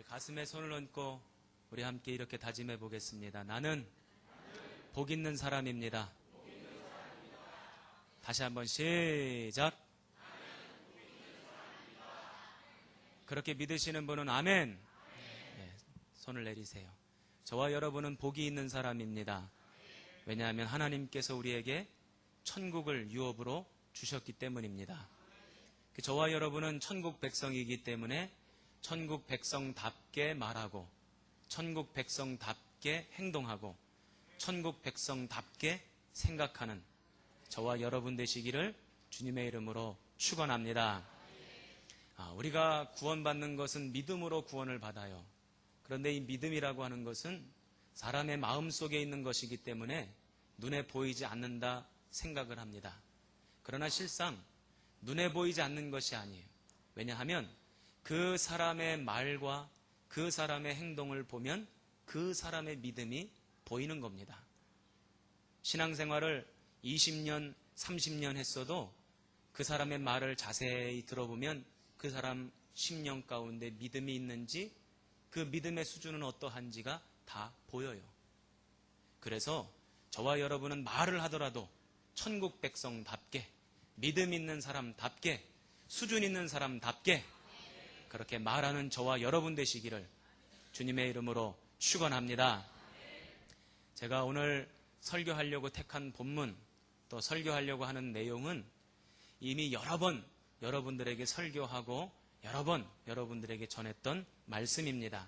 가슴에 손을 얹고 우리 함께 이렇게 다짐해 보겠습니다. 나는 복 있는 사람입니다. 다시 한번 시작. 그렇게 믿으시는 분은 아멘. 네, 손을 내리세요. 저와 여러분은 복이 있는 사람입니다. 왜냐하면 하나님께서 우리에게 천국을 유업으로 주셨기 때문입니다. 저와 여러분은 천국 백성이기 때문에 천국 백성답게 말하고 천국 백성답게 행동하고 천국 백성답게 생각하는 저와 여러분 되시기를 주님의 이름으로 축원합니다. 우리가 구원받는 것은 믿음으로 구원을 받아요. 그런데 이 믿음이라고 하는 것은 사람의 마음속에 있는 것이기 때문에 눈에 보이지 않는다 생각을 합니다. 그러나 실상 눈에 보이지 않는 것이 아니에요. 왜냐하면 그 사람의 말과 그 사람의 행동을 보면 그 사람의 믿음이 보이는 겁니다. 신앙생활을 20년, 30년 했어도 그 사람의 말을 자세히 들어보면 그 사람 심령 가운데 믿음이 있는지 그 믿음의 수준은 어떠한지가 다 보여요. 그래서 저와 여러분은 말을 하더라도 천국 백성답게 믿음 있는 사람답게 수준 있는 사람답게 그렇게 말하는 저와 여러분 되시기를 주님의 이름으로 축원합니다. 제가 오늘 설교하려고 택한 본문 또 설교하려고 하는 내용은 이미 여러 번 여러분들에게 설교하고 여러 번 여러분들에게 전했던 말씀입니다.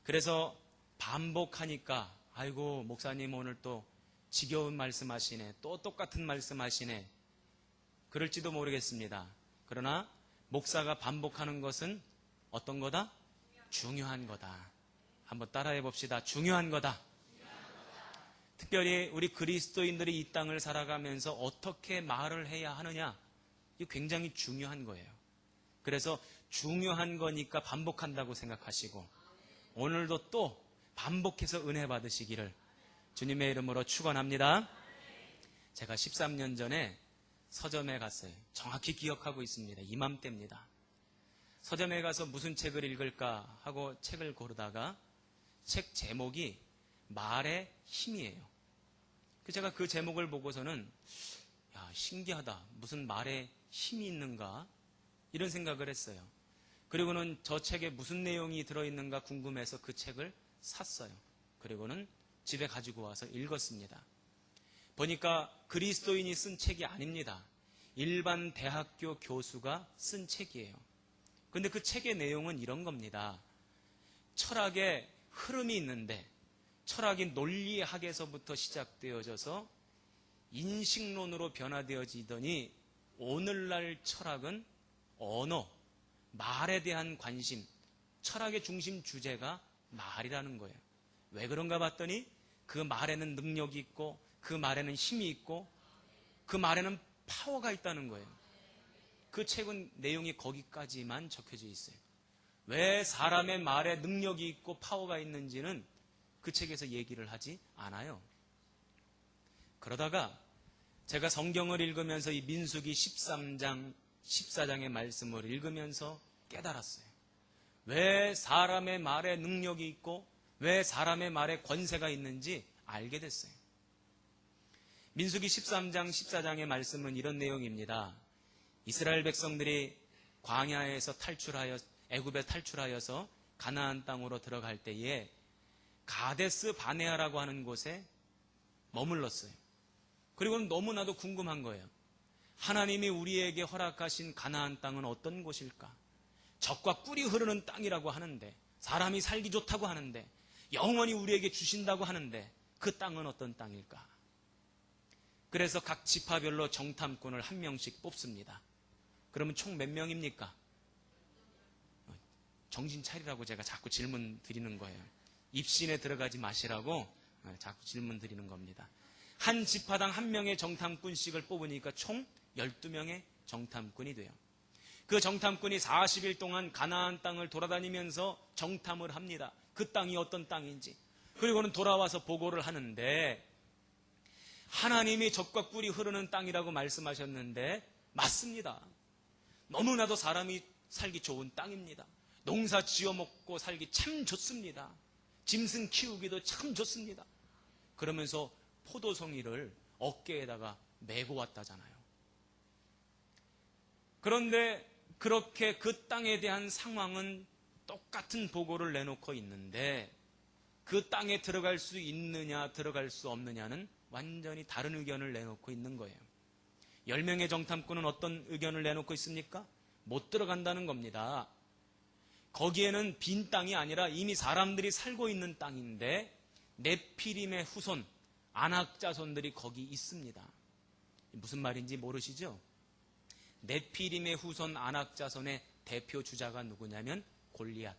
그래서 반복하니까 아이고 목사님 오늘 또 지겨운 말씀하시네, 또 똑같은 말씀하시네 그럴지도 모르겠습니다. 그러나 목사가 반복하는 것은 어떤 거다? 중요한 거다. 한번 따라해 봅시다. 중요한 거다. 특별히 우리 그리스도인들이 이 땅을 살아가면서 어떻게 말을 해야 하느냐, 이게 굉장히 중요한 거예요. 그래서 중요한 거니까 반복한다고 생각하시고 오늘도 또 반복해서 은혜 받으시기를 주님의 이름으로 축원합니다. 제가 13년 전에 서점에 갔어요. 정확히 기억하고 있습니다. 이맘때입니다. 서점에 가서 무슨 책을 읽을까 하고 책을 고르다가 책 제목이 말의 힘이에요. 제가 그 제목을 보고서는 야, 신기하다. 무슨 말에 힘이 있는가? 이런 생각을 했어요. 그리고는 저 책에 무슨 내용이 들어있는가 궁금해서 그 책을 샀어요. 그리고는 집에 가지고 와서 읽었습니다. 보니까 그리스도인이 쓴 책이 아닙니다. 일반 대학교 교수가 쓴 책이에요. 그런데 그 책의 내용은 이런 겁니다. 철학의 흐름이 있는데 철학이 논리학에서부터 시작되어져서 인식론으로 변화되어지더니 오늘날 철학은 언어, 말에 대한 관심, 철학의 중심 주제가 말이라는 거예요. 왜 그런가 봤더니 그 말에는 능력이 있고 그 말에는 힘이 있고 그 말에는 파워가 있다는 거예요. 그 책은 내용이 거기까지만 적혀져 있어요. 왜 사람의 말에 능력이 있고 파워가 있는지는 그 책에서 얘기를 하지 않아요. 그러다가 제가 성경을 읽으면서 이 민수기 13장, 14장의 말씀을 읽으면서 깨달았어요. 왜 사람의 말에 능력이 있고 왜 사람의 말에 권세가 있는지 알게 됐어요. 민수기 13장, 14장의 말씀은 이런 내용입니다. 이스라엘 백성들이 광야에서 애굽에 탈출하여서 가나안 땅으로 들어갈 때에 가데스 바네아라고 하는 곳에 머물렀어요. 그리고는 너무나도 궁금한 거예요. 하나님이 우리에게 허락하신 가나안 땅은 어떤 곳일까? 젖과 꿀이 흐르는 땅이라고 하는데, 사람이 살기 좋다고 하는데, 영원히 우리에게 주신다고 하는데 그 땅은 어떤 땅일까? 그래서 각 지파별로 정탐꾼을 한 명씩 뽑습니다. 그러면 총 몇 명입니까? 정신 차리라고 제가 자꾸 질문 드리는 거예요. 입신에 들어가지 마시라고 자꾸 질문 드리는 겁니다. 한 지파당 한 명의 정탐꾼씩을 뽑으니까 총 12명의 정탐꾼이 돼요. 그 정탐꾼이 40일 동안 가나안 땅을 돌아다니면서 정탐을 합니다. 그 땅이 어떤 땅인지. 그리고는 돌아와서 보고를 하는데 하나님이 젖과 꿀이 흐르는 땅이라고 말씀하셨는데 맞습니다. 너무나도 사람이 살기 좋은 땅입니다. 농사 지어 먹고 살기 참 좋습니다. 짐승 키우기도 참 좋습니다. 그러면서 포도송이를 어깨에다가 메고 왔다잖아요. 그런데 그렇게 그 땅에 대한 상황은 똑같은 보고를 내놓고 있는데 그 땅에 들어갈 수 있느냐 들어갈 수 없느냐는 완전히 다른 의견을 내놓고 있는 거예요. 10명의 정탐꾼은 어떤 의견을 내놓고 있습니까? 못 들어간다는 겁니다. 거기에는 빈 땅이 아니라 이미 사람들이 살고 있는 땅인데 네피림의 후손, 아낙 자손들이 거기 있습니다. 무슨 말인지 모르시죠? 네피림의 후손 아낙 자손의 대표 주자가 누구냐면 골리앗.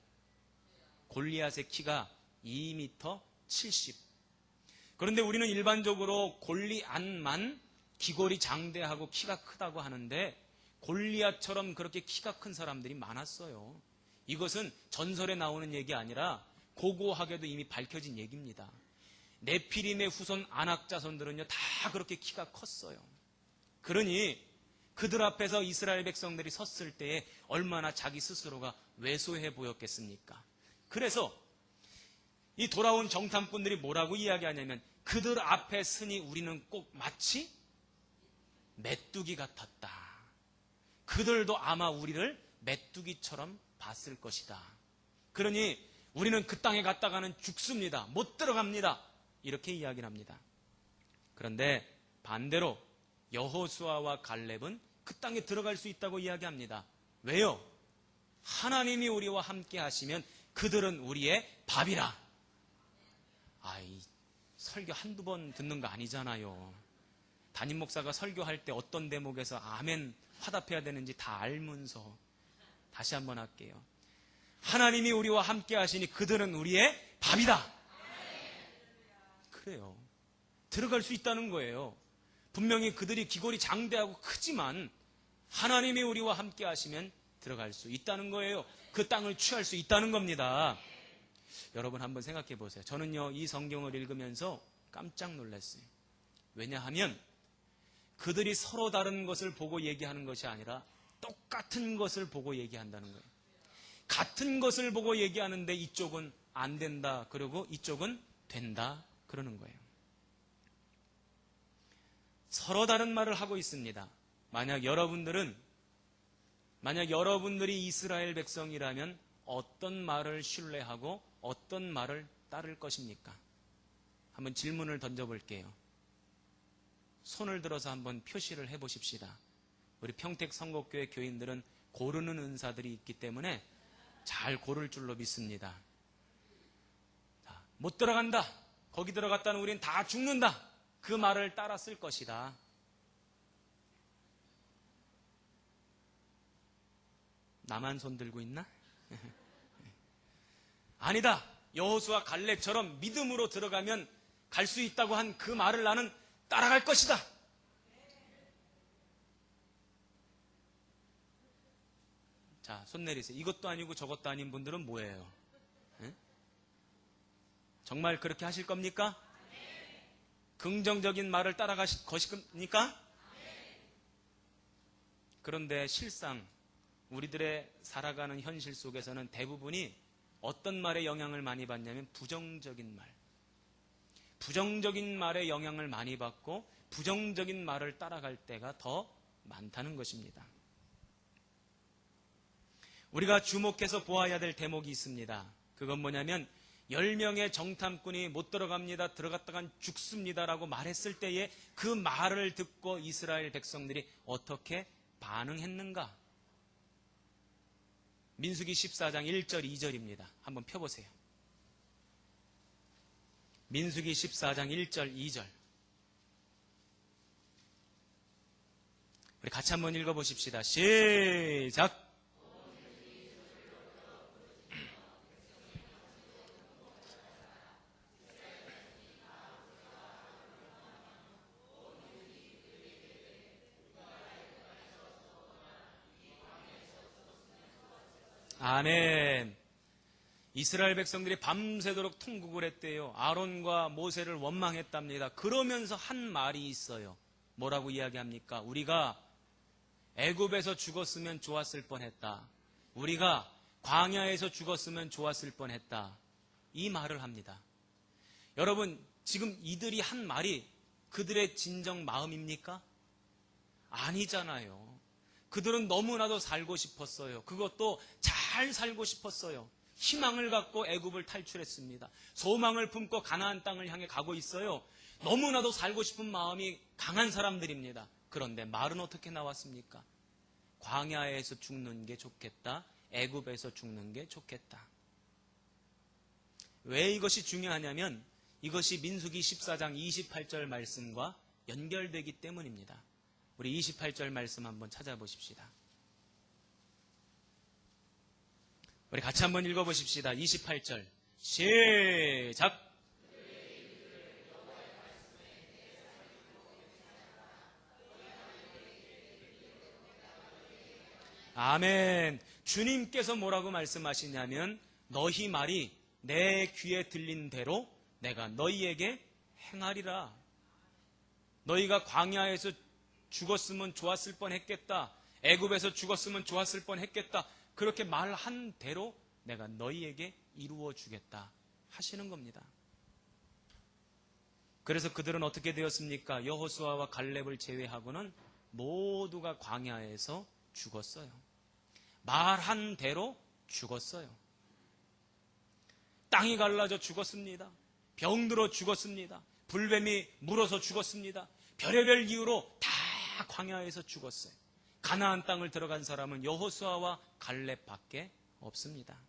골리앗의 키가 2m 70. 그런데 우리는 일반적으로 골리앗만 기골이 장대하고 키가 크다고 하는데 골리앗처럼 그렇게 키가 큰 사람들이 많았어요. 이것은 전설에 나오는 얘기 아니라 고고하게도 이미 밝혀진 얘기입니다. 네피림의 후손 아낙 자손들은요 다 그렇게 키가 컸어요. 그러니 그들 앞에서 이스라엘 백성들이 섰을 때에 얼마나 자기 스스로가 왜소해 보였겠습니까? 그래서 이 돌아온 정탐꾼들이 뭐라고 이야기하냐면 그들 앞에 서니 우리는 꼭 마치 메뚜기 같았다. 그들도 아마 우리를 메뚜기처럼 봤을 것이다. 그러니 우리는 그 땅에 갔다가는 죽습니다. 못 들어갑니다. 이렇게 이야기를 합니다. 그런데 반대로 여호수아와 갈렙은 그 땅에 들어갈 수 있다고 이야기합니다. 왜요? 하나님이 우리와 함께 하시면 그들은 우리의 밥이라. 아이, 설교 한두 번 듣는 거 아니잖아요. 담임 목사가 설교할 때 어떤 대목에서 아멘 화답해야 되는지 다 알면서 다시 한번 할게요. 하나님이 우리와 함께 하시니 그들은 우리의 밥이다. 그래요. 들어갈 수 있다는 거예요. 분명히 그들이 기골이 장대하고 크지만 하나님이 우리와 함께 하시면 들어갈 수 있다는 거예요. 그 땅을 취할 수 있다는 겁니다. 여러분 한번 생각해 보세요. 저는요 이 성경을 읽으면서 깜짝 놀랐어요. 왜냐하면 그들이 서로 다른 것을 보고 얘기하는 것이 아니라 똑같은 것을 보고 얘기한다는 거예요. 같은 것을 보고 얘기하는데 이쪽은 안 된다 그러고 이쪽은 된다 그러는 거예요. 서로 다른 말을 하고 있습니다. 만약 여러분들이 이스라엘 백성이라면 어떤 말을 신뢰하고 어떤 말을 따를 것입니까? 한번 질문을 던져볼게요. 손을 들어서 한번 표시를 해보십시다. 우리 평택 성곡교회 교인들은 고르는 은사들이 있기 때문에 잘 고를 줄로 믿습니다. 자, 못 들어간다. 거기 들어갔다는 우린 다 죽는다. 그 말을 따라 쓸 것이다. 나만 손 들고 있나? 아니다. 여호수아 갈렙처럼 믿음으로 들어가면 갈 수 있다고 한 그 말을 나는 따라갈 것이다. 자, 손 내리세요. 이것도 아니고 저것도 아닌 분들은 뭐예요? 에? 정말 그렇게 하실 겁니까? 긍정적인 말을 따라가실 것입니까? 그런데 실상 우리들의 살아가는 현실 속에서는 대부분이 어떤 말에 영향을 많이 받냐면 부정적인 말. 부정적인 말에 영향을 많이 받고 부정적인 말을 따라갈 때가 더 많다는 것입니다. 우리가 주목해서 보아야 될 대목이 있습니다. 그건 뭐냐면 10명의 정탐꾼이 못 들어갑니다. 들어갔다간 죽습니다라고 말했을 때에 그 말을 듣고 이스라엘 백성들이 어떻게 반응했는가? 민수기 14장 1절 2절입니다. 한번 펴보세요. 민수기 14장 1절 2절 우리 같이 한번 읽어보십시다. 시작! 아멘. 이스라엘 백성들이 밤새도록 통곡을 했대요. 아론과 모세를 원망했답니다. 그러면서 한 말이 있어요. 뭐라고 이야기합니까? 우리가 애굽에서 죽었으면 좋았을 뻔했다. 우리가 광야에서 죽었으면 좋았을 뻔했다. 이 말을 합니다. 여러분, 지금 이들이 한 말이 그들의 진정 마음입니까? 아니잖아요. 그들은 너무나도 살고 싶었어요. 그것도 잘 살고 싶었어요. 희망을 갖고 애굽을 탈출했습니다. 소망을 품고 가나안 땅을 향해 가고 있어요. 너무나도 살고 싶은 마음이 강한 사람들입니다. 그런데 말은 어떻게 나왔습니까? 광야에서 죽는 게 좋겠다. 애굽에서 죽는 게 좋겠다. 왜 이것이 중요하냐면 이것이 민수기 14장 28절 말씀과 연결되기 때문입니다. 우리 28절 말씀 한번 찾아보십시다. 우리 같이 한번 읽어보십시다. 28절 시작! 아멘. 주님께서 뭐라고 말씀하시냐면 너희 말이 내 귀에 들린 대로 내가 너희에게 행하리라. 너희가 광야에서 죽었으면 좋았을 뻔했겠다. 애굽에서 죽었으면 좋았을 뻔했겠다. 그렇게 말한 대로 내가 너희에게 이루어 주겠다 하시는 겁니다. 그래서 그들은 어떻게 되었습니까? 여호수아와 갈렙을 제외하고는 모두가 광야에서 죽었어요. 말한 대로 죽었어요. 땅이 갈라져 죽었습니다. 병들어 죽었습니다. 불뱀이 물어서 죽었습니다. 별의별 이유로 다 광야에서 죽었어요. 가나안 땅을 들어간 사람은 여호수아와 갈렙밖에 없습니다.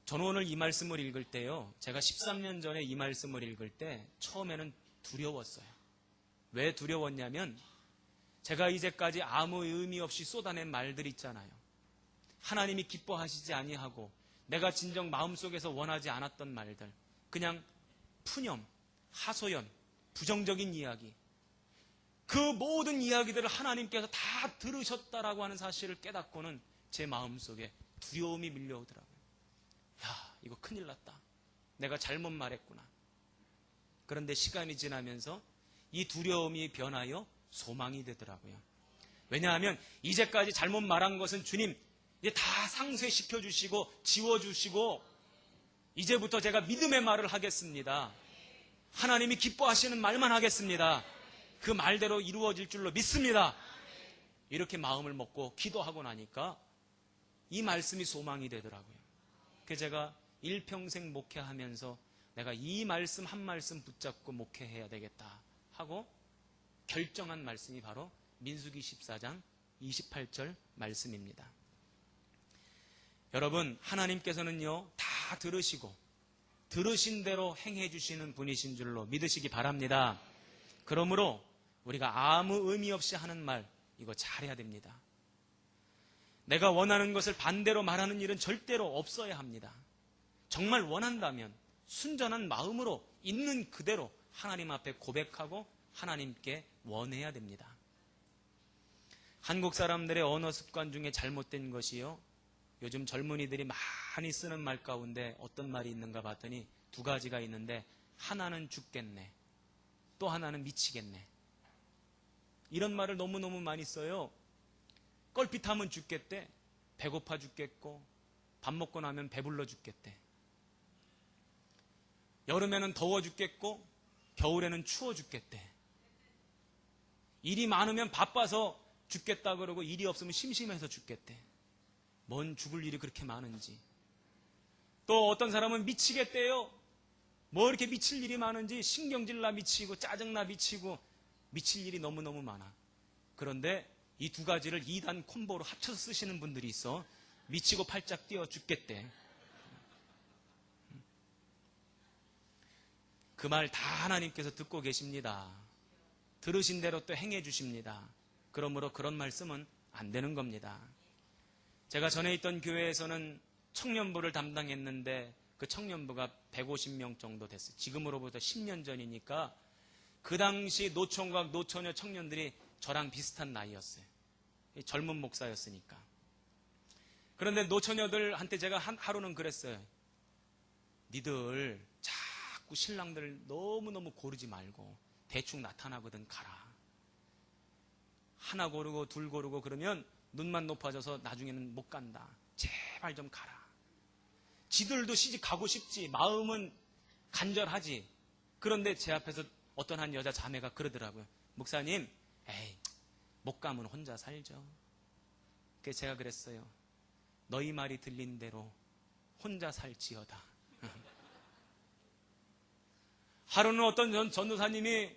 저는 오늘 이 말씀을 읽을 때요, 제가 13년 전에 이 말씀을 읽을 때 처음에는 두려웠어요. 왜 두려웠냐면 제가 이제까지 아무 의미 없이 쏟아낸 말들 있잖아요. 하나님이 기뻐하시지 아니하고 내가 진정 마음속에서 원하지 않았던 말들, 그냥 푸념, 하소연, 부정적인 이야기, 그 모든 이야기들을 하나님께서 다 들으셨다라고 하는 사실을 깨닫고는 제 마음속에 두려움이 밀려오더라고요. 야, 이거 큰일 났다. 내가 잘못 말했구나. 그런데 시간이 지나면서 이 두려움이 변하여 소망이 되더라고요. 왜냐하면 이제까지 잘못 말한 것은 주님 이제 다 상쇄시켜 주시고 지워주시고 이제부터 제가 믿음의 말을 하겠습니다. 하나님이 기뻐하시는 말만 하겠습니다. 그 말대로 이루어질 줄로 믿습니다. 이렇게 마음을 먹고 기도하고 나니까 이 말씀이 소망이 되더라고요. 그래서 제가 일평생 목회하면서 내가 이 말씀 한 말씀 붙잡고 목회해야 되겠다 하고 결정한 말씀이 바로 민수기 14장 28절 말씀입니다. 여러분, 하나님께서는요 다 들으시고 들으신 대로 행해 주시는 분이신 줄로 믿으시기 바랍니다. 그러므로 우리가 아무 의미 없이 하는 말 이거 잘해야 됩니다. 내가 원하는 것을 반대로 말하는 일은 절대로 없어야 합니다. 정말 원한다면 순전한 마음으로 있는 그대로 하나님 앞에 고백하고 하나님께 원해야 됩니다. 한국 사람들의 언어 습관 중에 잘못된 것이요, 요즘 젊은이들이 많이 쓰는 말 가운데 어떤 말이 있는가 봤더니 두 가지가 있는데 하나는 죽겠네, 또 하나는 미치겠네. 이런 말을 너무너무 많이 써요. 껄핏하면 죽겠대, 배고파 죽겠고 밥 먹고 나면 배불러 죽겠대. 여름에는 더워 죽겠고 겨울에는 추워 죽겠대. 일이 많으면 바빠서 죽겠다 그러고 일이 없으면 심심해서 죽겠대. 뭔 죽을 일이 그렇게 많은지. 또 어떤 사람은 미치겠대요. 뭐 이렇게 미칠 일이 많은지 신경질나 미치고 짜증나 미치고 미칠 일이 너무너무 많아. 그런데 이 두 가지를 2단 콤보로 합쳐서 쓰시는 분들이 있어. 미치고 팔짝 뛰어 죽겠대. 그 말 다 하나님께서 듣고 계십니다. 들으신 대로 또 행해 주십니다. 그러므로 그런 말씀은 안 되는 겁니다. 제가 전에 있던 교회에서는 청년부를 담당했는데 그 청년부가 150명 정도 됐어요. 지금으로부터 10년 전이니까 그 당시 노총각, 노처녀 청년들이 저랑 비슷한 나이였어요. 젊은 목사였으니까. 그런데 노처녀들한테 제가 하루는 그랬어요. 니들 자꾸 신랑들 너무너무 고르지 말고 대충 나타나거든 가라. 하나 고르고 둘 고르고 그러면 눈만 높아져서 나중에는 못 간다. 제발 좀 가라. 지들도 시집 가고 싶지. 마음은 간절하지. 그런데 제 앞에서 어떤 한 여자 자매가 그러더라고요. 목사님, 에이, 못 가면 혼자 살죠. 그래서 제가 그랬어요. 너희 말이 들린 대로 혼자 살지어다. 하루는 어떤 전도사님이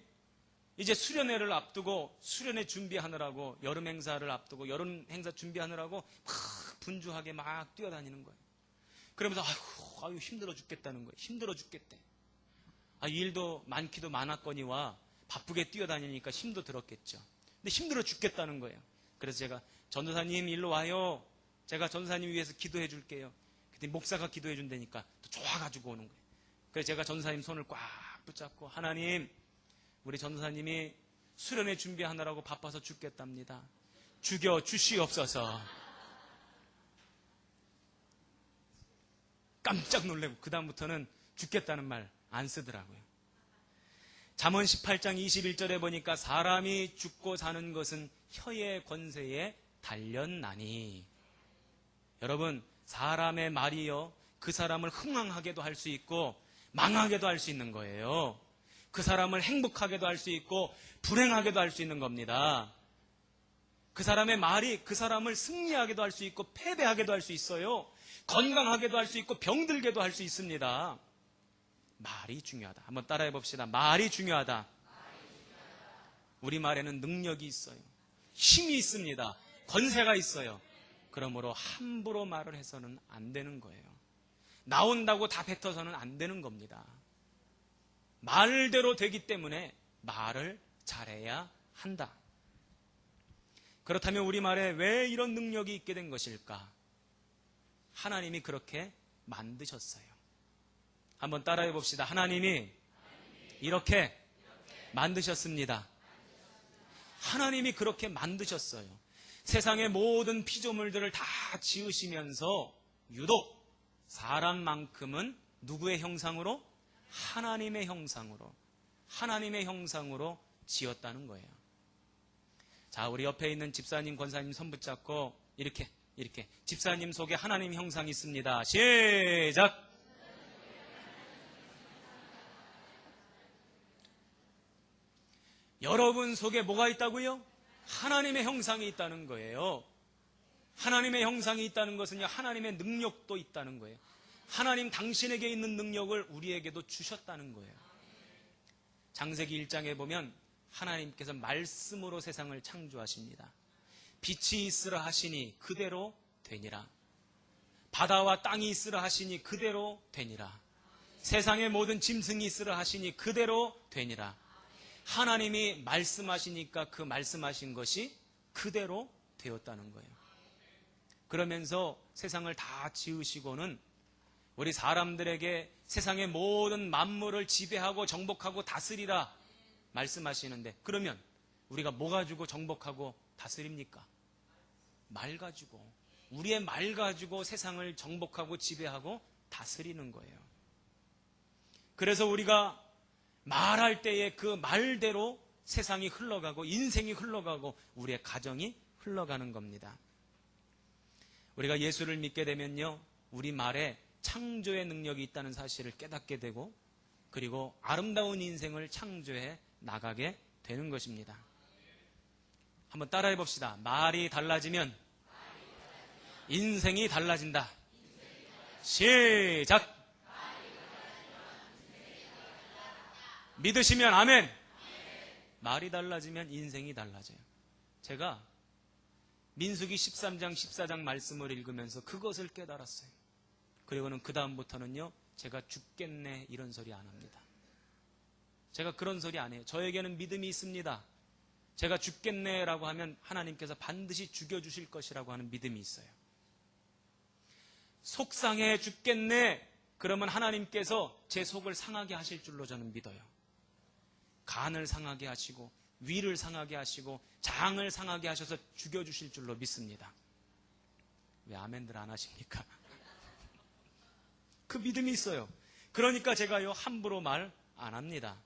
이제 수련회를 앞두고 수련회 준비하느라고 여름 행사를 앞두고 여름 행사 준비하느라고 막 분주하게 막 뛰어다니는 거예요. 그러면서 아유 힘들어 죽겠다는 거예요. 힘들어 죽겠대. 일도 많기도 많았거니와 바쁘게 뛰어다니니까 힘도 들었겠죠. 근데 힘들어 죽겠다는 거예요. 그래서 제가 전도사님 일로 와요. 제가 전도사님 위해서 기도해 줄게요. 그랬더니 목사가 기도해 준다니까 또 좋아가지고 오는 거예요. 그래서 제가 전도사님 손을 꽉 붙잡고 하나님, 우리 전도사님이 수련회 준비하느라고 바빠서 죽겠답니다. 죽여 주시옵소서. 깜짝 놀래고 그 다음부터는 죽겠다는 말 안 쓰더라고요. 잠언 18장 21절에 보니까 사람이 죽고 사는 것은 혀의 권세에 달렸나니. 여러분, 사람의 말이요 그 사람을 흥황하게도 할 수 있고 망하게도 할 수 있는 거예요. 그 사람을 행복하게도 할 수 있고 불행하게도 할 수 있는 겁니다. 그 사람의 말이 그 사람을 승리하게도 할 수 있고 패배하게도 할 수 있어요. 건강하게도 할 수 있고 병들게도 할 수 있습니다. 말이 중요하다. 한번 따라해 봅시다. 말이 중요하다. 우리 말에는 능력이 있어요. 힘이 있습니다. 권세가 있어요. 그러므로 함부로 말을 해서는 안 되는 거예요. 나온다고 다 뱉어서는 안 되는 겁니다. 말대로 되기 때문에 말을 잘해야 한다. 그렇다면 우리 말에 왜 이런 능력이 있게 된 것일까? 하나님이 그렇게 만드셨어요. 한번 따라해 봅시다. 하나님이 이렇게 만드셨습니다. 하나님이 그렇게 만드셨어요. 세상의 모든 피조물들을 다 지으시면서 유독 사람만큼은 누구의 형상으로? 하나님의 형상으로 지었다는 거예요. 자, 우리 옆에 있는 집사님, 권사님 손 붙잡고 이렇게 집사님 속에 하나님 형상이 있습니다. 시작! 여러분 속에 뭐가 있다고요? 하나님의 형상이 있다는 거예요. 하나님의 형상이 있다는 것은요, 하나님의 능력도 있다는 거예요. 하나님 당신에게 있는 능력을 우리에게도 주셨다는 거예요. 창세기 1장에 보면 하나님께서 말씀으로 세상을 창조하십니다. 빛이 있으라 하시니 그대로 되니라. 바다와 땅이 있으라 하시니 그대로 되니라. 세상의 모든 짐승이 있으라 하시니 그대로 되니라. 하나님이 말씀하시니까 그 말씀하신 것이 그대로 되었다는 거예요. 그러면서 세상을 다 지으시고는 우리 사람들에게 세상의 모든 만물을 지배하고 정복하고 다스리라 말씀하시는데, 그러면 우리가 뭐 가지고 정복하고 다스립니까? 말 가지고, 우리의 말 가지고 세상을 정복하고 지배하고 다스리는 거예요. 그래서 우리가 말할 때에 그 말대로 세상이 흘러가고 인생이 흘러가고 우리의 가정이 흘러가는 겁니다. 우리가 예수를 믿게 되면요, 우리 말에 창조의 능력이 있다는 사실을 깨닫게 되고, 그리고 아름다운 인생을 창조해 나가게 되는 것입니다. 한번 따라해 봅시다. 말이 달라지면 인생이 달라진다. 시작! 믿으시면 아멘. 말이 달라지면 인생이 달라져요. 제가 민수기 13장 14장 말씀을 읽으면서 그것을 깨달았어요. 그리고는 그 다음부터는요, 제가 죽겠네 이런 소리 안 합니다. 제가 그런 소리 안 해요. 저에게는 믿음이 있습니다. 제가 죽겠네라고 하면 하나님께서 반드시 죽여주실 것이라고 하는 믿음이 있어요. 속상해 죽겠네 그러면 하나님께서 제 속을 상하게 하실 줄로 저는 믿어요. 간을 상하게 하시고 위를 상하게 하시고 장을 상하게 하셔서 죽여주실 줄로 믿습니다. 왜 아멘들 안 하십니까? 그 믿음이 있어요. 그러니까 제가요, 함부로 말 안 합니다.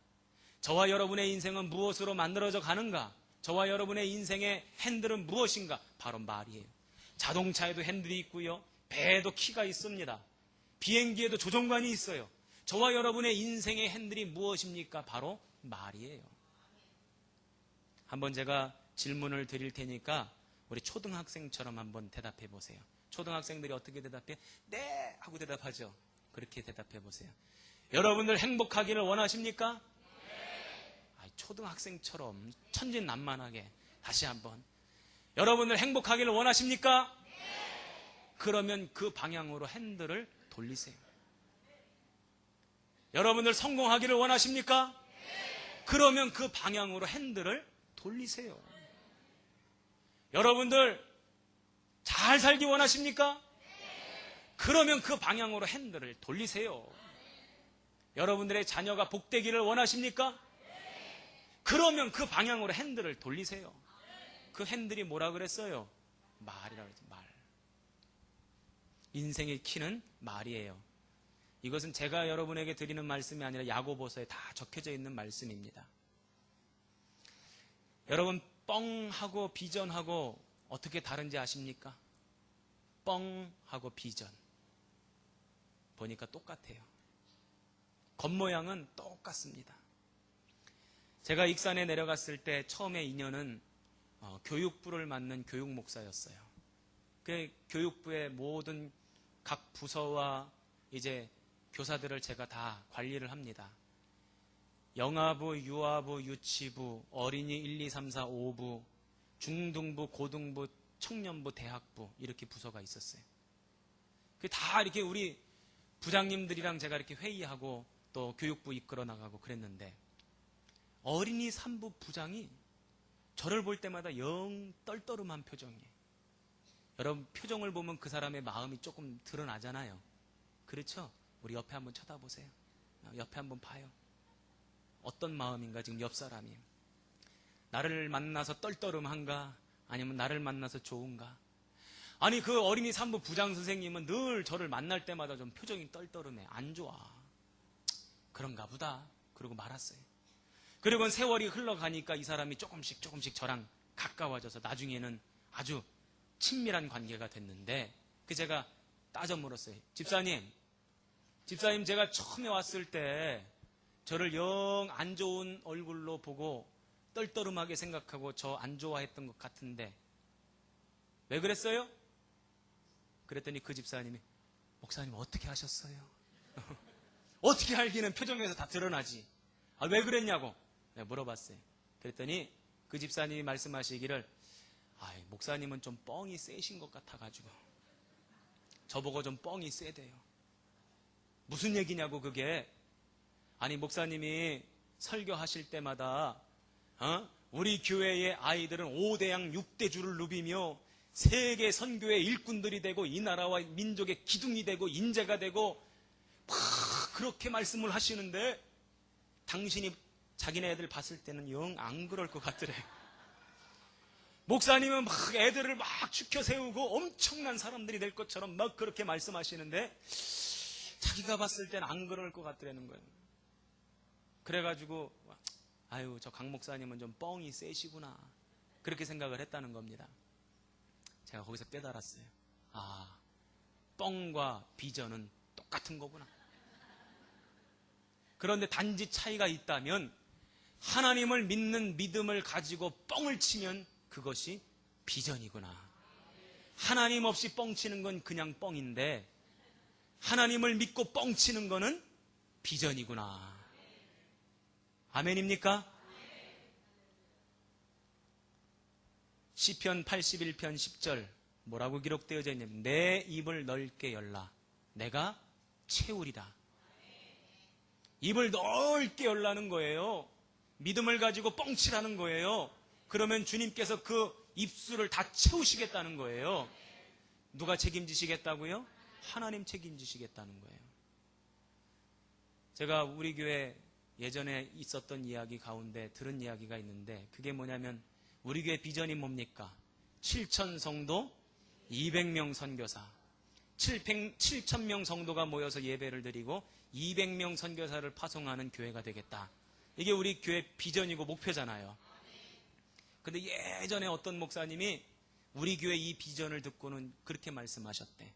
저와 여러분의 인생은 무엇으로 만들어져 가는가? 저와 여러분의 인생의 핸들은 무엇인가? 바로 말이에요. 자동차에도 핸들이 있고요. 배에도 키가 있습니다. 비행기에도 조종관이 있어요. 저와 여러분의 인생의 핸들이 무엇입니까? 바로 말이에요. 한번 제가 질문을 드릴 테니까 우리 초등학생처럼 한번 대답해 보세요. 초등학생들이 어떻게 대답해? 네! 하고 대답하죠. 그렇게 대답해 보세요. 여러분들 행복하기를 원하십니까? 네. 초등학생처럼 천진난만하게 다시 한번. 여러분들 행복하기를 원하십니까? 네. 그러면 그 방향으로 핸들을 돌리세요. 여러분들 성공하기를 원하십니까? 네. 그러면 그 방향으로 핸들을 돌리세요. 여러분들 잘 살기 원하십니까? 네. 그러면 그 방향으로 핸들을 돌리세요. 여러분들의 자녀가 복되기를 원하십니까? 네. 그러면 그 방향으로 핸들을 돌리세요. 그 핸들이 뭐라 그랬어요? 말이라고 했죠. 말. 인생의 키는 말이에요. 이것은 제가 여러분에게 드리는 말씀이 아니라 야고보서에 다 적혀져 있는 말씀입니다. 여러분, 뻥하고 비전하고 어떻게 다른지 아십니까? 뻥하고 비전. 보니까 똑같아요. 겉모양은 똑같습니다. 제가 익산에 내려갔을 때 처음에 인연은 교육부를 맡는 교육목사였어요. 그 교육부의 모든 각 부서와 이제 교사들을 제가 다 관리를 합니다. 영아부, 유아부, 유치부, 어린이 1, 2, 3, 4, 5부, 중등부, 고등부, 청년부, 대학부 이렇게 부서가 있었어요. 다 이렇게 우리 부장님들이랑 제가 이렇게 회의하고 또 교육부 이끌어 나가고 그랬는데 어린이 3부 부장이 저를 볼 때마다 영 떨떠름한 표정이에요. 여러분 표정을 보면 그 사람의 마음이 조금 드러나잖아요. 그렇죠? 우리 옆에 한번 쳐다보세요. 옆에 한번 봐요. 어떤 마음인가 지금 옆 사람이. 나를 만나서 떨떠름한가? 아니면 나를 만나서 좋은가? 아니 그 어린이 3부 부장 선생님은 늘 저를 만날 때마다 좀 표정이 떨떠름해. 안 좋아. 그런가 보다. 그러고 말았어요. 그리고 세월이 흘러가니까 이 사람이 조금씩 저랑 가까워져서 나중에는 아주 친밀한 관계가 됐는데 제가 따져 물었어요. 집사님 제가 처음에 왔을 때 저를 영 안 좋은 얼굴로 보고 떨떠름하게 생각하고 저 안 좋아했던 것 같은데 왜 그랬어요? 그랬더니 그 집사님이 목사님 어떻게 하셨어요? 어떻게 알기는 표정에서 다 드러나지. 왜 그랬냐고 내가 물어봤어요. 그랬더니 그 집사님이 말씀하시기를 목사님은 좀 뻥이 세신 것 같아가지고 저보고 좀 뻥이 세대요. 무슨 얘기냐고 그게. 아니 목사님이 설교하실 때마다 우리 교회의 아이들은 5대양 6대주를 누비며 세계 선교의 일꾼들이 되고 이 나라와 민족의 기둥이 되고 인재가 되고 막 그렇게 말씀을 하시는데 당신이 자기네 애들 봤을 때는 영 안 그럴 것 같더래. 목사님은 막 애들을 막 축혀 세우고 엄청난 사람들이 될 것처럼 막 그렇게 말씀하시는데 자기가 봤을 때는 안 그럴 것 같더라는 거예요. 그래가지고 저 강 목사님은 좀 뻥이 세시구나 그렇게 생각을 했다는 겁니다. 제가 거기서 깨달았어요. 뻥과 비전은 똑같은 거구나. 그런데 단지 차이가 있다면 하나님을 믿는 믿음을 가지고 뻥을 치면 그것이 비전이구나. 하나님 없이 뻥치는 건 그냥 뻥인데 하나님을 믿고 뻥치는 거는 비전이구나. 아멘입니까? 시편 81편 10절 뭐라고 기록되어져 있냐면 내 입을 넓게 열라 내가 채우리라. 입을 넓게 열라는 거예요. 믿음을 가지고 뻥치라는 거예요. 그러면 주님께서 그 입술을 다 채우시겠다는 거예요. 누가 책임지시겠다고요? 하나님 책임지시겠다는 거예요. 제가 우리 교회 예전에 있었던 이야기 가운데 들은 이야기가 있는데 그게 뭐냐면 우리 교회 비전이 뭡니까? 7천 성도 200명 선교사, 7,000명 성도가 모여서 예배를 드리고 200명 선교사를 파송하는 교회가 되겠다. 이게 우리 교회 비전이고 목표잖아요. 근데 예전에 어떤 목사님이 우리 교회 이 비전을 듣고는 그렇게 말씀하셨대.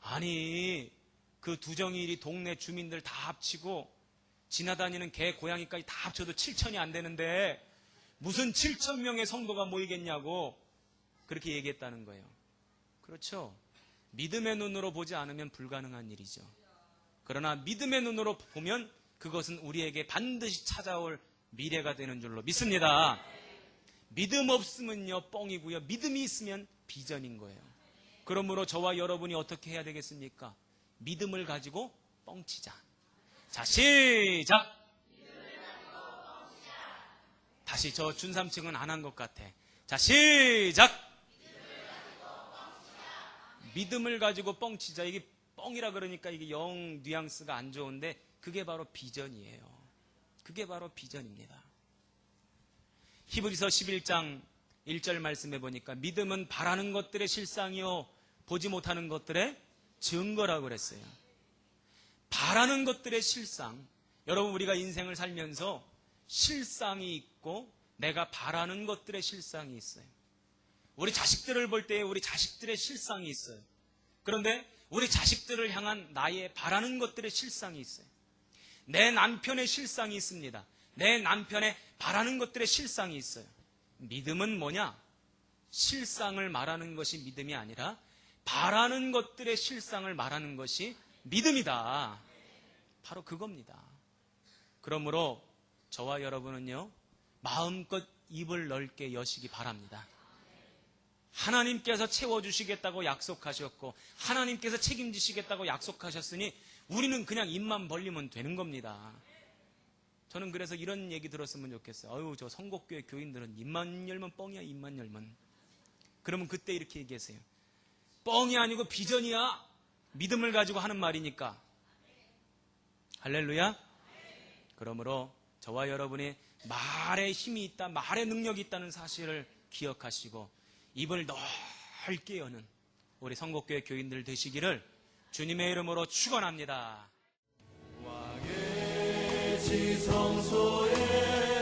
아니, 그 두정일이 동네 주민들 다 합치고 지나다니는 개, 고양이까지 다 합쳐도 7,000이 안 되는데 무슨 7,000명의 성도가 모이겠냐고 그렇게 얘기했다는 거예요. 그렇죠. 믿음의 눈으로 보지 않으면 불가능한 일이죠. 그러나 믿음의 눈으로 보면 그것은 우리에게 반드시 찾아올 미래가 되는 줄로 믿습니다. 믿음 없으면요 뻥이고요. 믿음이 있으면 비전인 거예요. 그러므로 저와 여러분이 어떻게 해야 되겠습니까? 믿음을 가지고 뻥치자. 자, 시작! 다시 저 준3층은 안 한 것 같아. 자, 시작! 믿음을 가지고 뻥치자. 이게 뻥이라 그러니까 이게 영 뉘앙스가 안 좋은데 그게 바로 비전이에요. 그게 바로 비전입니다. 히브리서 11장 1절 말씀해 보니까 믿음은 바라는 것들의 실상이요 보지 못하는 것들의 증거라고 그랬어요. 바라는 것들의 실상. 여러분, 우리가 인생을 살면서 실상이 있고 내가 바라는 것들의 실상이 있어요. 우리 자식들을 볼 때 우리 자식들의 실상이 있어요. 그런데 우리 자식들을 향한 나의 바라는 것들의 실상이 있어요. 내 남편의 실상이 있습니다. 내 남편의 바라는 것들의 실상이 있어요. 믿음은 뭐냐? 실상을 말하는 것이 믿음이 아니라 바라는 것들의 실상을 말하는 것이 믿음이다. 바로 그겁니다. 그러므로 저와 여러분은요, 마음껏 입을 넓게 여시기 바랍니다. 하나님께서 채워주시겠다고 약속하셨고 하나님께서 책임지시겠다고 약속하셨으니 우리는 그냥 입만 벌리면 되는 겁니다. 저는 그래서 이런 얘기 들었으면 좋겠어요. 어휴, 저 성곡교회 교인들은 입만 열면 뻥이야, 입만 열면. 그러면 그때 이렇게 얘기하세요. 뻥이 아니고 비전이야. 믿음을 가지고 하는 말이니까. 할렐루야. 그러므로 저와 여러분이 말에 힘이 있다, 말에 능력이 있다는 사실을 기억하시고 입을 넓게 여는 우리 성곡교회 교인들 되시기를 주님의 이름으로 축원합니다. 왕의 지성소에